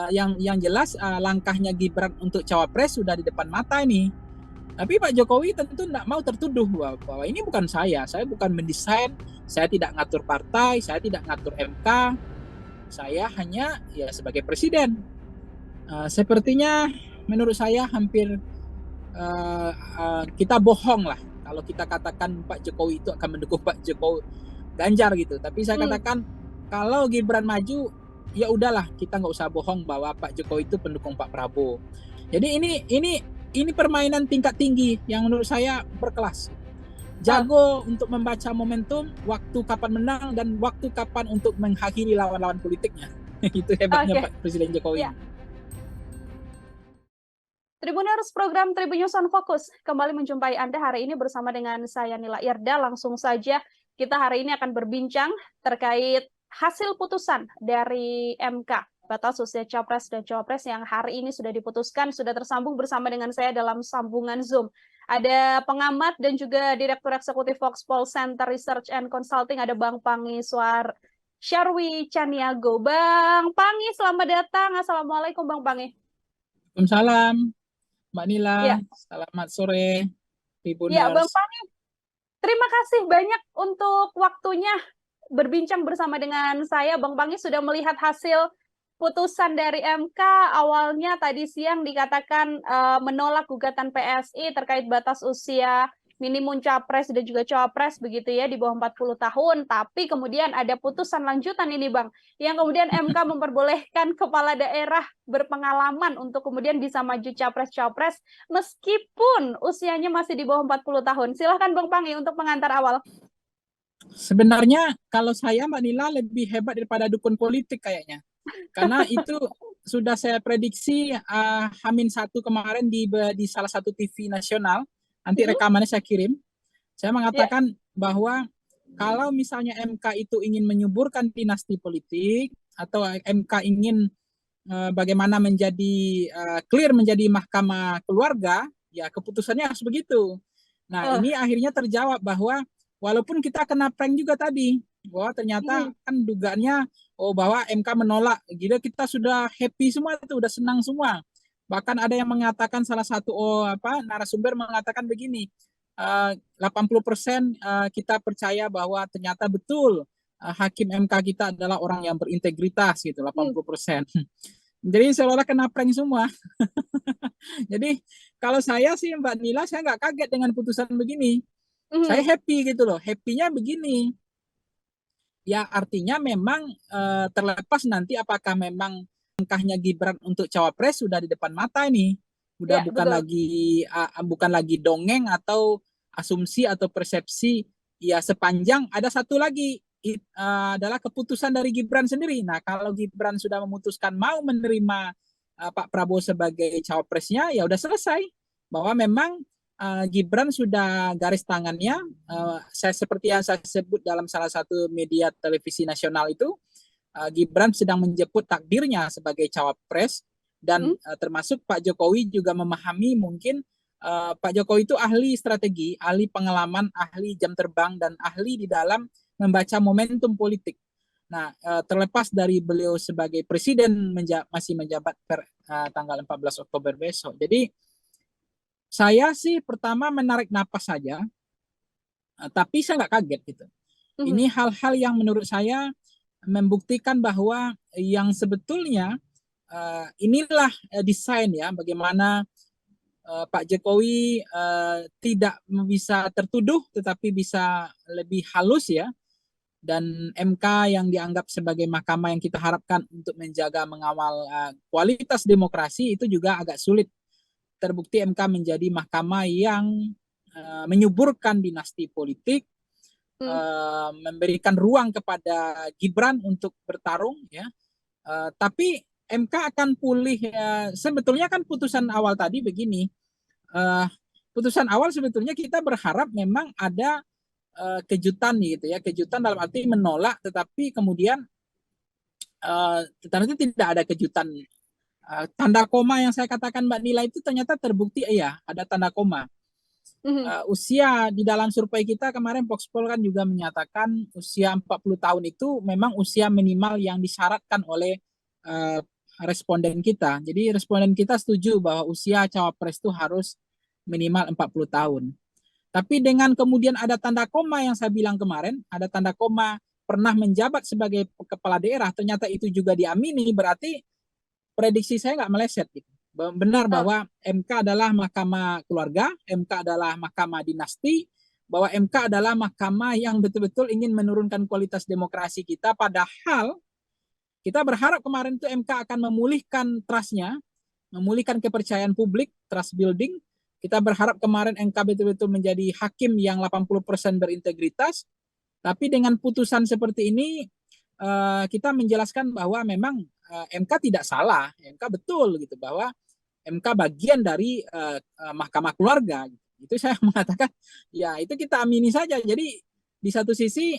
Yang jelas langkahnya Gibran untuk cawapres sudah di depan mata ini. Tapi Pak Jokowi tentu tidak mau tertuduh bahwa ini bukan saya bukan mendesain, saya tidak ngatur partai, saya tidak ngatur MK, saya hanya ya sebagai presiden. Sepertinya menurut saya hampir kita bohong lah kalau kita katakan Pak Jokowi itu akan mendukung Pak Jokowi Ganjar gitu. Tapi saya katakan kalau Gibran maju, ya udahlah kita nggak usah bohong bahwa Pak Jokowi itu pendukung Pak Prabowo. Jadi ini permainan tingkat tinggi yang menurut saya berkelas. Jago untuk membaca momentum, waktu kapan menang dan waktu kapan untuk mengakhiri lawan-lawan politiknya. Itu hebatnya Pak Presiden Jokowi. Ya. Tribuners, program Tribun News on Focus kembali menjumpai Anda hari ini bersama dengan saya Nila Irda. Langsung saja kita hari ini akan berbincang terkait hasil putusan dari MK batas usia capres dan cawapres yang hari ini sudah diputuskan. Sudah tersambung bersama dengan saya dalam sambungan Zoom. Ada pengamat dan juga Direktur Eksekutif Foxpol Center Research and Consulting, ada Bang Pangi Syarwi Caniago. Bang Pangi, selamat datang. Assalamualaikum Bang Pangi. Waalaikumsalam Mbak Nila, ya. Selamat sore, Tribuners. Ya, Bang Pangi, terima kasih banyak untuk waktunya berbincang bersama dengan saya. Bang Pangi sudah melihat hasil putusan dari MK. Awalnya tadi siang dikatakan menolak gugatan PSI terkait batas usia minimum capres dan juga cawapres begitu ya, di bawah 40 tahun. Tapi kemudian ada putusan lanjutan ini Bang, yang kemudian MK memperbolehkan kepala daerah berpengalaman untuk kemudian bisa maju capres-cawapres meskipun usianya masih di bawah 40 tahun. Silahkan Bang Pangi untuk pengantar awal. Sebenarnya kalau saya Mbak Nila lebih hebat daripada dukun politik kayaknya. Karena itu sudah saya prediksi H-1 kemarin di salah satu TV nasional. Nanti rekamannya saya kirim. Saya mengatakan bahwa kalau misalnya MK itu ingin menyuburkan dinasti politik atau MK ingin bagaimana menjadi clear menjadi mahkamah keluarga, ya keputusannya harus begitu. Nah, ini akhirnya terjawab bahwa walaupun kita kena prank juga tadi, bahwa ternyata kan dugaannya bahwa MK menolak, gila kita sudah happy semua itu, udah senang semua. Bahkan ada yang mengatakan salah satu narasumber mengatakan begini, 80% kita percaya bahwa ternyata betul hakim MK kita adalah orang yang berintegritas gitu, 80%. Jadi seolah-olah kena prank semua. Jadi kalau saya sih Mbak Nila, saya nggak kaget dengan putusan begini. Saya happy gitu loh. Happy-nya begini. Ya artinya memang terlepas nanti apakah memang langkahnya Gibran untuk cawapres sudah di depan mata ini, udah ya, bukan lagi dongeng atau asumsi atau persepsi. Ya sepanjang ada satu lagi adalah keputusan dari Gibran sendiri. Nah kalau Gibran sudah memutuskan mau menerima Pak Prabowo sebagai cawapresnya, ya udah selesai bahwa memang Gibran sudah garis tangannya. Seperti yang saya sebut dalam salah satu media televisi nasional itu, Gibran sedang menjemput takdirnya sebagai cawapres dan termasuk Pak Jokowi juga memahami mungkin Pak Jokowi itu ahli strategi, ahli pengalaman, ahli jam terbang dan ahli di dalam membaca momentum politik. Nah, terlepas dari beliau sebagai presiden masih menjabat per tanggal 14 Oktober besok. Jadi saya sih pertama menarik napas saja, tapi saya nggak kaget gitu. Ini hal-hal yang menurut saya membuktikan bahwa yang sebetulnya inilah desain ya, bagaimana Pak Jokowi tidak bisa tertuduh, tetapi bisa lebih halus ya. Dan MK yang dianggap sebagai mahkamah yang kita harapkan untuk menjaga mengawal kualitas demokrasi itu juga agak sulit. Terbukti MK menjadi mahkamah yang menyuburkan dinasti politik, memberikan ruang kepada Gibran untuk bertarung, ya. Tapi MK akan pulih. Sebetulnya kan putusan awal tadi begini, putusan awal sebetulnya kita berharap memang ada kejutan gitu ya, kejutan dalam arti menolak, tetapi kemudian ternyata tidak ada kejutan. Tanda koma yang saya katakan Mbak Nila itu ternyata terbukti ya ada tanda koma. Usia di dalam survei kita kemarin Foxpol kan juga menyatakan usia 40 tahun itu memang usia minimal yang disyaratkan oleh responden kita. Jadi responden kita setuju bahwa usia cawapres itu harus minimal 40 tahun. Tapi dengan kemudian ada tanda koma yang saya bilang kemarin, ada tanda koma pernah menjabat sebagai kepala daerah, ternyata itu juga diamini, berarti prediksi saya nggak meleset. Gitu. Benar bahwa MK adalah mahkamah keluarga, MK adalah mahkamah dinasti, bahwa MK adalah mahkamah yang betul-betul ingin menurunkan kualitas demokrasi kita, padahal kita berharap kemarin itu MK akan memulihkan trust-nya, memulihkan kepercayaan publik, trust building. Kita berharap kemarin MK betul-betul menjadi hakim yang 80% berintegritas, tapi dengan putusan seperti ini kita menjelaskan bahwa memang MK tidak salah, MK betul gitu bahwa MK bagian dari mahkamah keluarga. Itu saya mengatakan ya itu kita amini saja. Jadi di satu sisi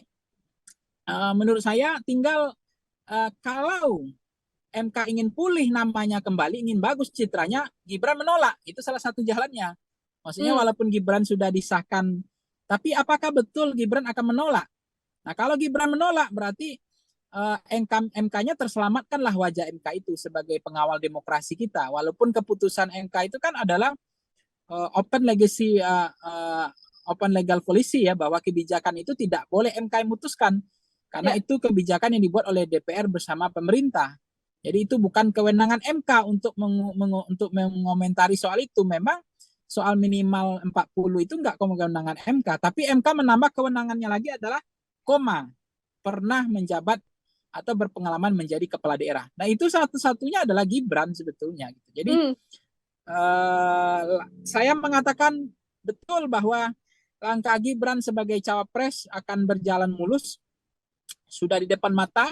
menurut saya tinggal kalau MK ingin pulih namanya kembali, ingin bagus citranya, Gibran menolak. Itu salah satu jalannya. Maksudnya walaupun Gibran sudah disahkan, tapi apakah betul Gibran akan menolak? Nah kalau Gibran menolak berarti MK-nya terselamatkanlah wajah MK itu sebagai pengawal demokrasi kita. Walaupun keputusan MK itu kan adalah open legacy, open legal policy ya, bahwa kebijakan itu tidak boleh MK memutuskan. Karena itu kebijakan yang dibuat oleh DPR bersama pemerintah. Jadi itu bukan kewenangan MK untuk mengomentari soal itu. Memang soal minimal 40 itu enggak kewenangan MK. Tapi MK menambah kewenangannya lagi adalah pernah menjabat atau berpengalaman menjadi kepala daerah. Nah itu satu-satunya adalah Gibran sebetulnya. Jadi saya mengatakan betul bahwa langkah Gibran sebagai cawapres akan berjalan mulus. Sudah di depan mata,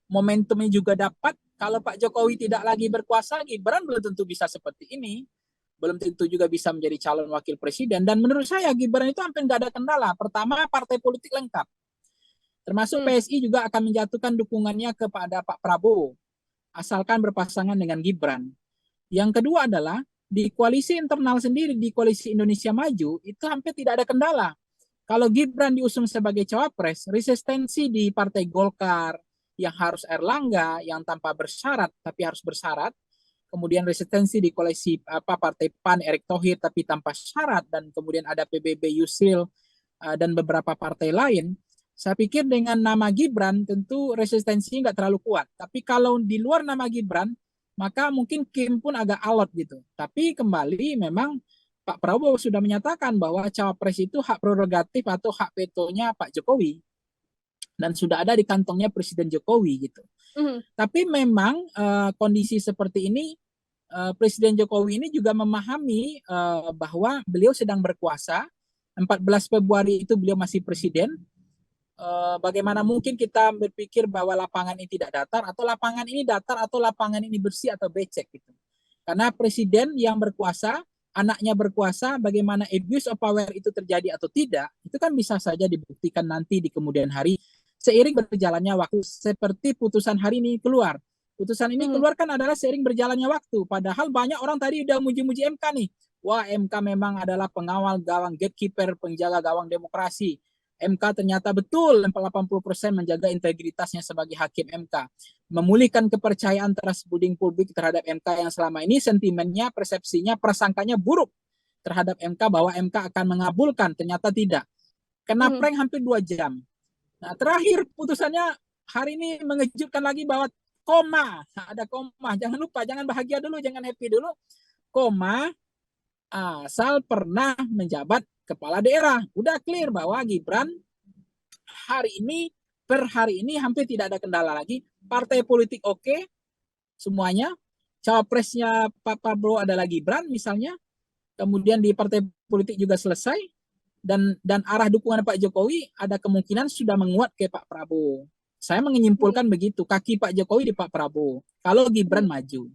momentumnya juga dapat. Kalau Pak Jokowi tidak lagi berkuasa, Gibran belum tentu bisa seperti ini. Belum tentu juga bisa menjadi calon wakil presiden. Dan menurut saya Gibran itu hampir nggak ada kendala. Pertama, partai politik lengkap. Termasuk PSI juga akan menjatuhkan dukungannya kepada Pak Prabowo. Asalkan berpasangan dengan Gibran. Yang kedua adalah, di koalisi internal sendiri, di koalisi Indonesia Maju, itu hampir tidak ada kendala. Kalau Gibran diusung sebagai cawapres, resistensi di Partai Golkar, yang harus Erlangga, yang tanpa bersyarat tapi harus bersyarat, kemudian resistensi di koalisi Partai PAN Erick Thohir tapi tanpa syarat, dan kemudian ada PBB Yusril dan beberapa partai lain. Saya pikir dengan nama Gibran tentu resistensi nggak terlalu kuat. Tapi kalau di luar nama Gibran, maka mungkin Kim pun agak alot gitu. Tapi kembali memang Pak Prabowo sudah menyatakan bahwa cawapres itu hak prerogatif atau hak vetonya Pak Jokowi. Dan sudah ada di kantongnya Presiden Jokowi gitu. Tapi memang kondisi seperti ini Presiden Jokowi ini juga memahami bahwa beliau sedang berkuasa. 14 Februari itu beliau masih presiden. Bagaimana mungkin kita berpikir bahwa lapangan ini tidak datar, atau lapangan ini datar, atau lapangan ini bersih atau becek gitu. Karena presiden yang berkuasa, anaknya berkuasa, bagaimana abuse of power itu terjadi atau tidak, itu kan bisa saja dibuktikan nanti di kemudian hari seiring berjalannya waktu, seperti putusan hari ini keluar. Putusan ini keluar kan adalah seiring berjalannya waktu. Padahal banyak orang tadi udah muji-muji MK nih. Wah, MK memang adalah pengawal gawang, gatekeeper, penjaga gawang demokrasi. MK ternyata betul 80% menjaga integritasnya sebagai hakim MK. Memulihkan kepercayaan trust building publik terhadap MK yang selama ini sentimennya, persepsinya, prasangkanya buruk terhadap MK, bahwa MK akan mengabulkan, ternyata tidak. Kena prank hampir 2 jam. Nah, terakhir putusannya hari ini mengejutkan lagi bahwa koma, nah, ada koma, jangan lupa, jangan bahagia dulu, jangan happy dulu, koma, asal pernah menjabat kepala daerah. Udah clear bahwa Gibran hari ini, per hari ini hampir tidak ada kendala lagi, partai politik oke, semuanya, cawapresnya Pak Prabowo adalah Gibran misalnya, kemudian di partai politik juga selesai, dan arah dukungan Pak Jokowi ada kemungkinan sudah menguat ke Pak Prabowo. Saya menyimpulkan begitu, kaki Pak Jokowi di Pak Prabowo, kalau Gibran maju.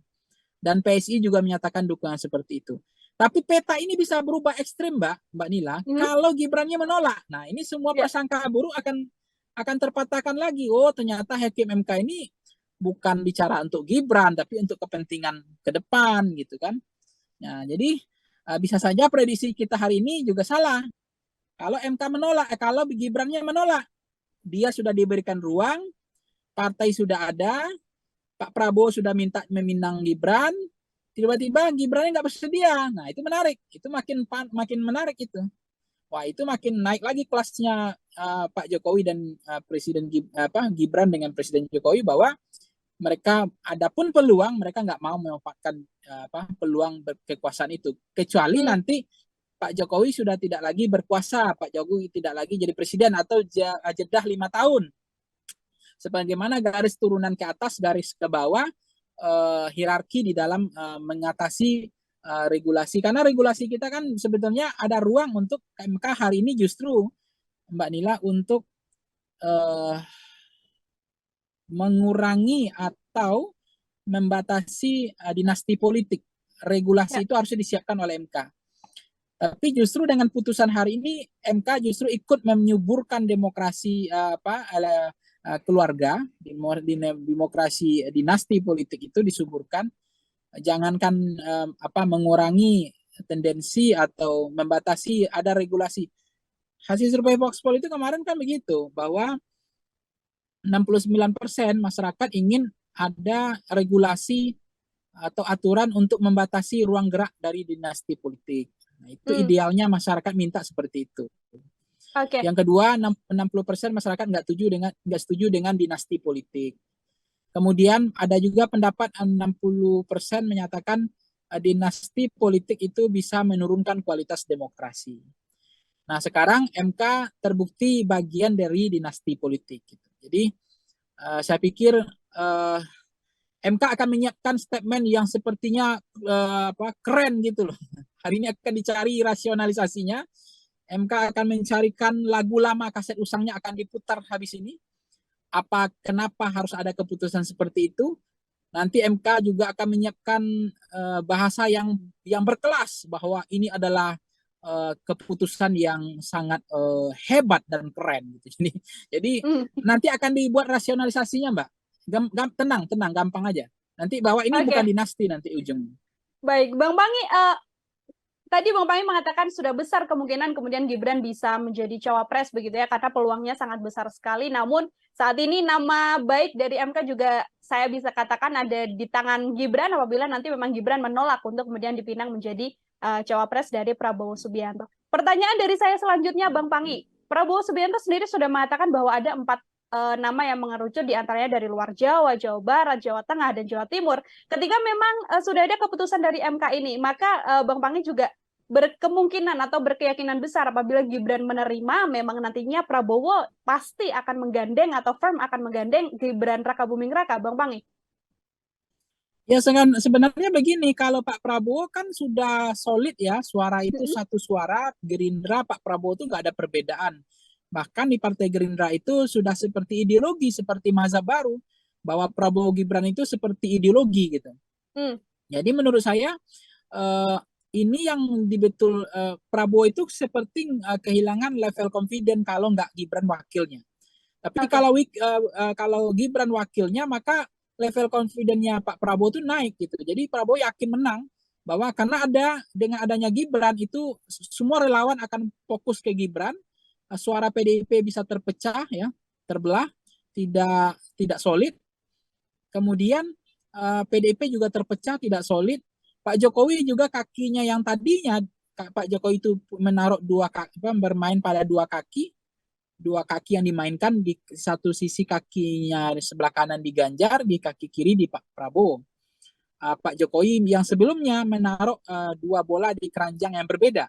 Dan PSI juga menyatakan dukungan seperti itu. Tapi peta ini bisa berubah ekstrim, Mbak Nila, kalau Gibrannya menolak. Nah, ini semua prasangka buruk akan terpatahkan lagi. Oh, ternyata hakim MK ini bukan bicara untuk Gibran, tapi untuk kepentingan ke depan, gitu kan. Nah, jadi bisa saja prediksi kita hari ini juga salah. Kalau MK menolak, kalau Gibrannya menolak, dia sudah diberikan ruang, partai sudah ada, Pak Prabowo sudah minta meminang Gibran, tiba-tiba Gibran nggak bersedia. Nah itu menarik, itu makin menarik itu. Wah itu makin naik lagi kelasnya Pak Jokowi dan Gibran dengan Presiden Jokowi, bahwa mereka adapun peluang, mereka nggak mau memanfaatkan peluang kekuasaan itu, kecuali nanti Pak Jokowi sudah tidak lagi berkuasa, Pak Jokowi tidak lagi jadi presiden, atau jeda 5 tahun. Sebagaimana garis turunan ke atas, garis ke bawah, hierarki di dalam mengatasi regulasi. Karena regulasi kita kan sebetulnya ada ruang untuk MK hari ini justru, Mbak Nila, untuk mengurangi atau membatasi dinasti politik. Regulasi itu harusnya disiapkan oleh MK. Tapi justru dengan putusan hari ini, MK justru ikut menyuburkan demokrasi keluarga, demokrasi dinasti politik itu disuburkan. Jangankan mengurangi tendensi atau membatasi, ada regulasi. Hasil survei Voxpol itu kemarin kan begitu, bahwa 69% masyarakat ingin ada regulasi atau aturan untuk membatasi ruang gerak dari dinasti politik. Nah, itu idealnya masyarakat minta seperti itu. Okay. Yang kedua, 60% masyarakat nggak setuju dengan dinasti politik. Kemudian ada juga pendapat 60% menyatakan dinasti politik itu bisa menurunkan kualitas demokrasi. Nah, sekarang MK terbukti bagian dari dinasti politik. Jadi saya pikir MK akan menyiapkan statement yang sepertinya keren gitu loh. Hari ini akan dicari rasionalisasinya. MK akan mencarikan lagu lama, kaset usangnya akan diputar habis ini. Kenapa harus ada keputusan seperti itu? Nanti MK juga akan menyiapkan bahasa yang berkelas, bahwa ini adalah keputusan yang sangat hebat dan keren gitu. Jadi nanti akan dibuat rasionalisasinya, Mbak. Tenang, gampang aja. Nanti bahwa ini bukan dinasti nanti ujungnya. Baik, Bang Pangi, tadi Bang Pangi mengatakan sudah besar kemungkinan kemudian Gibran bisa menjadi cawapres begitu ya, karena peluangnya sangat besar sekali. Namun saat ini nama baik dari MK juga saya bisa katakan ada di tangan Gibran, apabila nanti memang Gibran menolak untuk kemudian dipinang menjadi cawapres dari Prabowo Subianto. Pertanyaan dari saya selanjutnya, Bang Pangi, Prabowo Subianto sendiri sudah mengatakan bahwa ada 4 nama yang mengerucut, diantaranya dari luar Jawa, Jawa Barat, Jawa Tengah, dan Jawa Timur. Ketika memang sudah ada keputusan dari MK ini, maka Bang Pangi juga berkemungkinan atau berkeyakinan besar apabila Gibran menerima, memang nantinya Prabowo pasti akan menggandeng atau firm akan menggandeng Gibran Rakabuming Raka, Bang Pangi. Ya sebenarnya begini, kalau Pak Prabowo kan sudah solid ya, suara itu satu suara, Gerindra Pak Prabowo itu nggak ada perbedaan. Bahkan di Partai Gerindra itu sudah seperti ideologi, seperti mazhab baru, bahwa Prabowo Gibran itu seperti ideologi gitu. Jadi menurut saya ini yang Prabowo itu seperti kehilangan level confident kalau nggak Gibran wakilnya. Tapi kalau Gibran wakilnya, maka level confidence-nya Pak Prabowo itu naik gitu. Jadi Prabowo yakin menang, bahwa karena dengan adanya Gibran itu semua relawan akan fokus ke Gibran, suara PDIP bisa terpecah ya, terbelah, tidak solid. Kemudian PDIP juga terpecah, tidak solid. Pak Jokowi juga kakinya yang tadinya Pak Jokowi itu menaruh bermain pada dua kaki yang dimainkan, di satu sisi kakinya di sebelah kanan di Ganjar, di kaki kiri di Pak Prabowo. Pak Jokowi yang sebelumnya menaruh 2 bola di keranjang yang berbeda.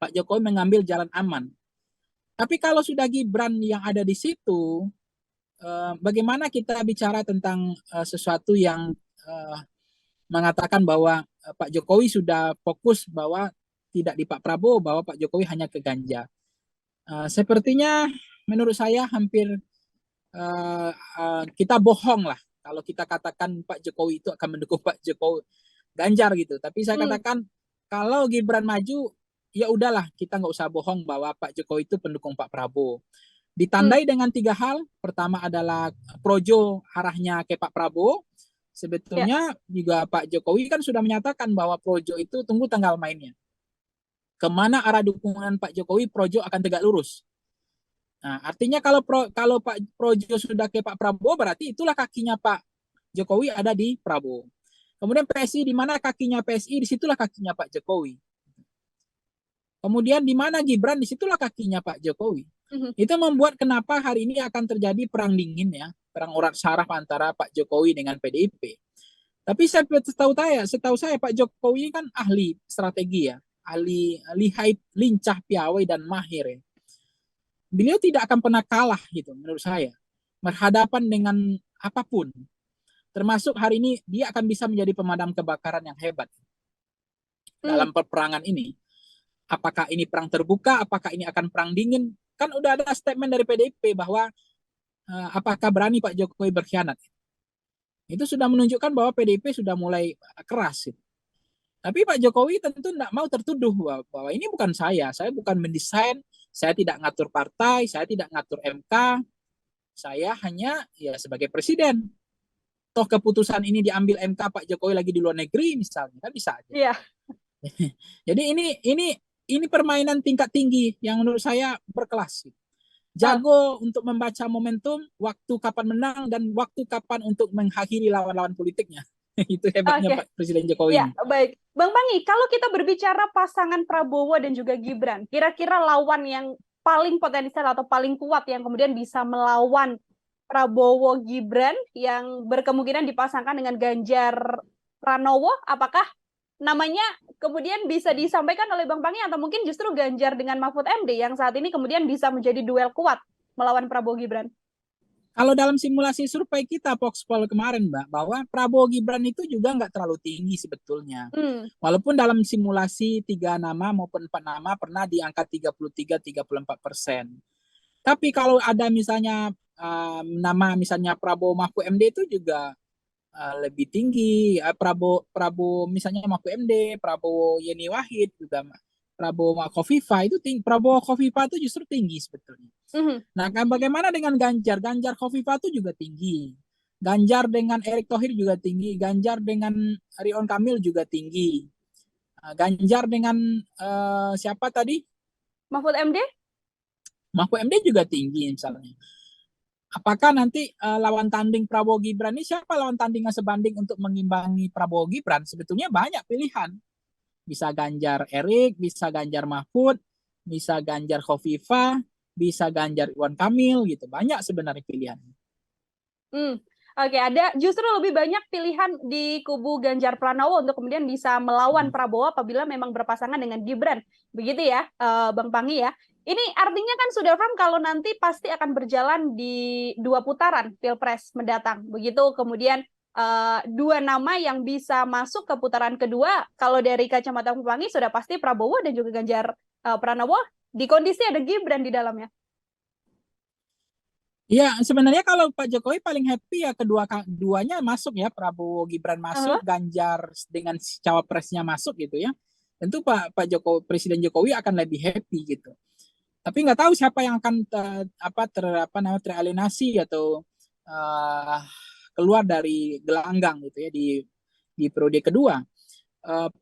Pak Jokowi mengambil jalan aman. Tapi kalau sudah Gibran yang ada di situ, bagaimana kita bicara tentang sesuatu yang mengatakan bahwa Pak Jokowi sudah fokus bahwa tidak di Pak Prabowo, bahwa Pak Jokowi hanya ke Ganjar. Sepertinya menurut saya hampir kita bohong lah kalau kita katakan Pak Jokowi itu akan mendukung Pak Jokowi Ganjar gitu. Tapi saya katakan kalau Gibran maju, ya udahlah, kita nggak usah bohong bahwa Pak Jokowi itu pendukung Pak Prabowo. Ditandai dengan 3 hal. Pertama adalah projo arahnya ke Pak Prabowo. Sebetulnya juga Pak Jokowi kan sudah menyatakan bahwa projo itu tunggu tanggal mainnya. Kemana arah dukungan Pak Jokowi, projo akan tegak lurus. Nah, artinya kalau Pak Projo sudah ke Pak Prabowo, berarti itulah kakinya Pak Jokowi ada di Prabowo. Kemudian PSI, di mana kakinya PSI, disitulah kakinya Pak Jokowi. Kemudian di mana Gibran, disitulah kakinya Pak Jokowi. Itu membuat kenapa hari ini akan terjadi perang dingin ya, perang urat saraf antara Pak Jokowi dengan PDIP. Tapi setahu saya Pak Jokowi kan ahli strategi ya, ahli lihai, lincah, piawai dan mahir ya. Beliau tidak akan pernah kalah gitu menurut saya. Berhadapan dengan apapun. Termasuk hari ini dia akan bisa menjadi pemadam kebakaran yang hebat dalam peperangan ini. Apakah ini perang terbuka, apakah ini akan perang dingin? Kan udah ada statement dari PDIP bahwa apakah berani Pak Jokowi berkhianat. Itu sudah menunjukkan bahwa PDIP sudah mulai keras. Tapi Pak Jokowi tentu tidak mau tertuduh bahwa ini bukan saya bukan mendesain, saya tidak ngatur partai, saya tidak ngatur MK, saya hanya ya sebagai presiden. Toh keputusan ini diambil MK, Pak Jokowi lagi di luar negeri misalnya, kan bisa aja. Iya. Jadi ini permainan tingkat tinggi yang menurut saya berkelas. Jago untuk membaca momentum, waktu kapan menang dan waktu kapan untuk mengakhiri lawan-lawan politiknya. Itu hebatnya Pak Presiden Jokowi. Ya, baik. Bang Pangi, kalau kita berbicara pasangan Prabowo dan juga Gibran, kira-kira lawan yang paling potensial atau paling kuat yang kemudian bisa melawan Prabowo Gibran yang berkemungkinan dipasangkan dengan Ganjar Pranowo, apakah namanya kemudian bisa disampaikan oleh Bang Pangi atau mungkin justru Ganjar dengan Mahfud MD yang saat ini kemudian bisa menjadi duel kuat melawan Prabowo Gibran? Kalau dalam simulasi survei kita Voxpol kemarin, Mbak, bahwa Prabowo Gibran itu juga nggak terlalu tinggi sebetulnya. Walaupun dalam simulasi 3 nama maupun 4 nama pernah di angka 33-34%. Tapi kalau ada misalnya nama misalnya Prabowo Mahfud MD itu juga lebih tinggi. Prabowo misalnya Mahfud MD, Prabowo Yeni Wahid, juga Prabowo Khofifa itu tinggi. Prabowo Khofifa itu justru tinggi sebetulnya. Nah, bagaimana dengan Ganjar? Ganjar Khofifa itu juga tinggi. Ganjar dengan Erick Thohir juga tinggi. Ganjar dengan Ridwan Kamil juga tinggi. Ganjar dengan siapa tadi? Mahfud MD? Mahfud MD juga tinggi misalnya. Apakah nanti lawan tanding Prabowo Gibran ini siapa lawan tandingnya sebanding untuk mengimbangi Prabowo Gibran? Sebetulnya banyak pilihan. Bisa Ganjar Erick, bisa Ganjar Mahfud, bisa Ganjar Khofifa, bisa Ganjar Ridwan Kamil gitu. Banyak sebenarnya pilihan. Oke, ada justru lebih banyak pilihan di kubu Ganjar Pranowo untuk kemudian bisa melawan Prabowo apabila memang berpasangan dengan Gibran. Begitu ya, Bang Pangi ya. Ini artinya kan sudah firm kalau nanti pasti akan berjalan di 2 putaran Pilpres mendatang. Begitu kemudian 2 nama yang bisa masuk ke putaran kedua, kalau dari kacamata Bang Pangi sudah pasti Prabowo dan juga Ganjar Pranowo, di kondisi ada Gibran di dalamnya. Ya, sebenarnya kalau Pak Jokowi paling happy ya keduanya masuk ya, Prabowo Gibran masuk, Ganjar dengan cawapresnya masuk gitu ya. Tentu Pak Jokowi, Presiden Jokowi akan lebih happy gitu. Tapi nggak tahu siapa yang akan teralienasi atau keluar dari gelanggang gitu ya di periode kedua.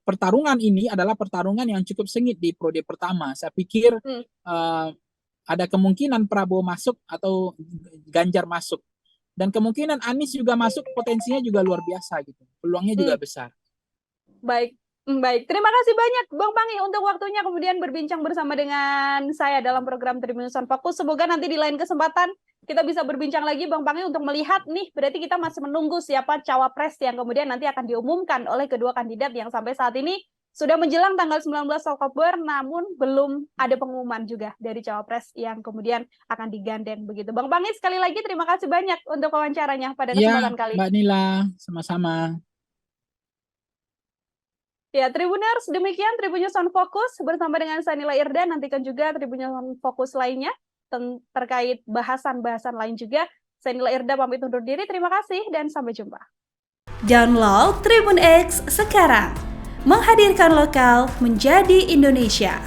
Pertarungan ini adalah pertarungan yang cukup sengit di periode pertama. Saya pikir ada kemungkinan Prabowo masuk atau Ganjar masuk. Dan kemungkinan Anies juga masuk, potensinya juga luar biasa gitu. Peluangnya juga besar. Baik. Terima kasih banyak Bang Pangi untuk waktunya kemudian berbincang bersama dengan saya dalam program Tribunusan Fokus. Semoga nanti di lain kesempatan kita bisa berbincang lagi Bang Pangi untuk melihat nih, berarti kita masih menunggu siapa cawapres yang kemudian nanti akan diumumkan oleh kedua kandidat yang sampai saat ini sudah menjelang tanggal 19 Oktober, namun belum ada pengumuman juga dari cawapres yang kemudian akan digandeng begitu. Bang Pangi, sekali lagi terima kasih banyak untuk wawancaranya pada kesempatan kali ini. Mbak Nila, sama-sama. Ya, Tribuners, demikian Tribunnews on Fokus bersama dengan saya Nila Irda. Nantikan juga Tribunnews on Fokus lainnya terkait bahasan-bahasan lain juga. Saya Nila Irda pamit undur diri. Terima kasih dan sampai jumpa. Download Tribun X sekarang. Menghadirkan lokal menjadi Indonesia.